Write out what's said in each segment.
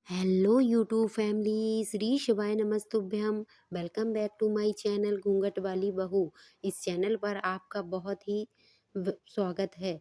Hello YouTube family, Shri शिवाय नमस्तुभ्यम। Welcome back to my channel घूंघट वाली बहू। इस चैनल पर आपका बहुत ही स्वागत है।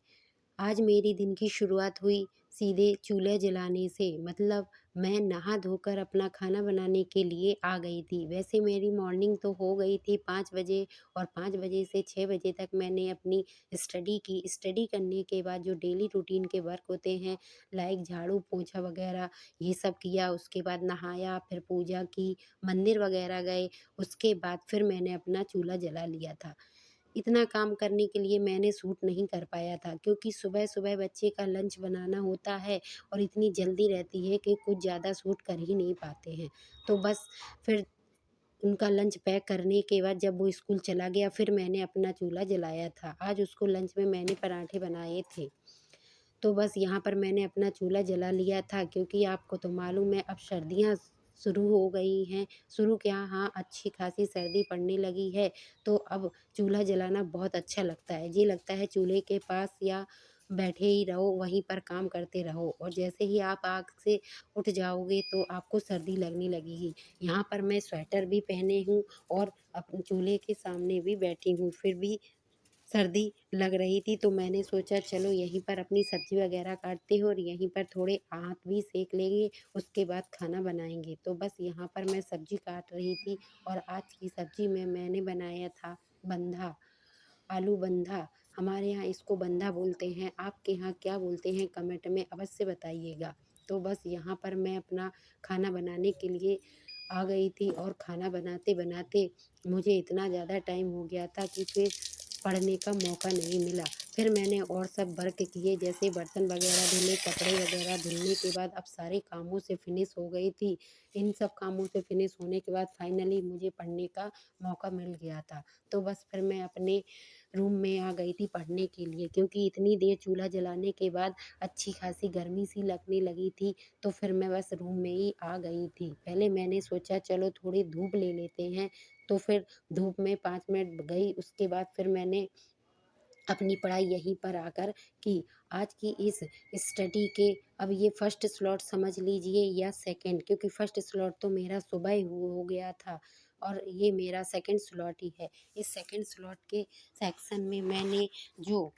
आज मेरी दिन की शुरुआत हुई सीधे चूल्हा जलाने से। मतलब मैं नहा धोकर अपना खाना बनाने के लिए आ गई थी। वैसे मेरी मॉर्निंग तो हो गई थी 5 बजे, और 5 बजे से 6 बजे तक मैंने अपनी स्टडी की। स्टडी करने के बाद जो डेली रूटीन के वर्क होते हैं, लाइक झाड़ू पोछा वगैरह, ये सब किया। उसके बाद नहाया, फिर पूजा की, मंदिर वगैरह गए। उसके बाद फिर मैंने अपना चूल्हा जला लिया था। इतना काम करने के लिए मैंने सूट नहीं कर पाया था, क्योंकि सुबह-सुबह बच्चे का लंच बनाना होता है और इतनी जल्दी रहती है कि कुछ ज़्यादा सूट कर ही नहीं पाते हैं। तो बस फिर उनका लंच पैक करने के बाद जब वो स्कूल चला गया, फिर मैंने अपना चूल्हा जलाया था। आज उसको लंच में मैंने पराठे बनाए थे। तो बस यहाँ पर मैंने अपना चूल्हा जला लिया था, क्योंकि आपको तो मालूम है अब सर्दियाँ शुरू हो गई हैं। शुरू क्या, हाँ, अच्छी खासी सर्दी पड़ने लगी है। तो अब चूल्हा जलाना बहुत अच्छा लगता है। ये लगता है चूल्हे के पास या बैठे ही रहो, वहीं पर काम करते रहो, और जैसे ही आप आग से उठ जाओगे तो आपको सर्दी लगने लगेगी। यहाँ पर मैं स्वेटर भी पहने हूँ और अपने चूल्हे के सामने भी बैठी हूँ, फिर भी सर्दी लग रही थी। तो मैंने सोचा चलो यहीं पर अपनी सब्ज़ी वगैरह काटते हैं और यहीं पर थोड़े हाथ भी सेक लेंगे, उसके बाद खाना बनाएँगे। तो बस यहाँ पर मैं सब्ज़ी काट रही थी, और आज की सब्ज़ी में मैंने बनाया था बंधा, आलू बंधा। हमारे यहाँ इसको बंधा बोलते हैं, आपके यहाँ क्या बोलते हैं कमेंट में अवश्य बताइएगा। तो बस यहाँ पर मैं अपना खाना बनाने के लिए आ गई थी, और खाना बनाते-बनाते मुझे इतना ज़्यादा टाइम हो गया था कि फिर पढ़ने का मौका नहीं मिला। फिर मैंने और सब वर्क किए, जैसे बर्तन वगैरह धुले, कपड़े वगैरह धुलने के बाद अब सारे कामों से फिनिश हो गई थी। इन सब कामों से फिनिश होने के बाद फाइनली मुझे पढ़ने का मौका मिल गया था। तो बस फिर मैं अपने रूम में आ गई थी पढ़ने के लिए, क्योंकि इतनी देर चूल्हा जलाने के बाद अच्छी खासी गर्मी सी लगने लगी थी। तो फिर मैं बस रूम में ही आ गई थी। पहले मैंने सोचा चलो थोड़ी धूप ले लेते हैं, तो फिर धूप में 5 मिनट गई। उसके बाद फिर मैंने अपनी पढ़ाई यहीं पर आकर की। आज की इस स्टडी के अब ये फर्स्ट स्लॉट समझ लीजिए या सेकंड, क्योंकि फर्स्ट स्लॉट तो मेरा सुबह ही हो गया था, और ये मेरा सेकंड स्लॉट ही है। इस सेकंड स्लॉट के सेक्शन में मैंने जो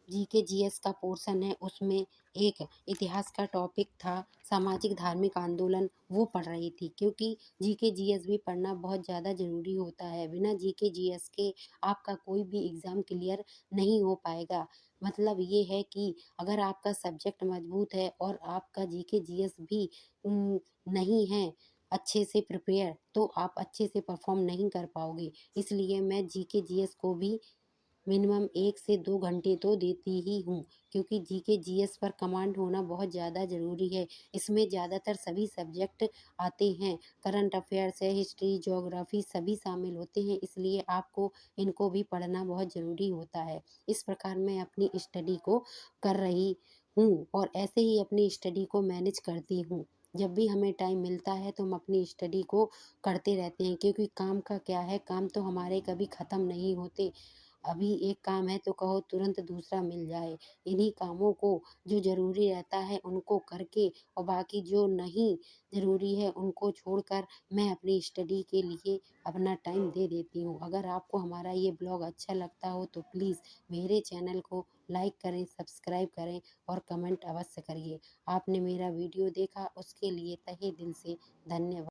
जीके जीएस का पोर्शन है, उसमें एक इतिहास का टॉपिक था, सामाजिक धार्मिक आंदोलन, वो पढ़ रही थी, क्योंकि जीके जीएस भी पढ़ना बहुत ज़्यादा ज़रूरी होता है। बिना जीके जीएस के आपका कोई भी एग्ज़ाम क्लियर नहीं हो पाएगा। मतलब ये है कि अगर आपका सब्जेक्ट मजबूत है और आपका जीके जीएस भी नहीं है अच्छे से प्रिपेयर, तो आप अच्छे से परफॉर्म नहीं कर पाओगे। इसलिए मैं जीके जीएस को भी मिनिमम 1 से 2 घंटे तो देती ही हूँ, क्योंकि जीके जीएस पर कमांड होना बहुत ज़्यादा ज़रूरी है। इसमें ज़्यादातर सभी सब्जेक्ट आते हैं, करंट अफ़ेयर्स है, हिस्ट्री, ज्योग्राफ़ी सभी शामिल होते हैं, इसलिए आपको इनको भी पढ़ना बहुत ज़रूरी होता है। इस प्रकार मैं अपनी स्टडी को कर रही हूँ, और ऐसे ही अपनी स्टडी को मैनेज करती हूँ। जब भी हमें टाइम मिलता है तो हम अपनी स्टडी को करते रहते हैं, क्योंकि काम का क्या है, काम तो हमारे कभी ख़त्म नहीं होते। अभी एक काम है तो कहो तुरंत दूसरा मिल जाए। इन्हीं कामों को जो ज़रूरी रहता है उनको करके, और बाकी जो नहीं ज़रूरी है उनको छोड़कर मैं अपनी स्टडी के लिए अपना टाइम दे देती हूँ। अगर आपको हमारा ये ब्लॉग अच्छा लगता हो तो प्लीज़ मेरे चैनल को लाइक करें, सब्सक्राइब करें और कमेंट अवश्य करिए। आपने मेरा वीडियो देखा उसके लिए तहे दिल से धन्यवाद।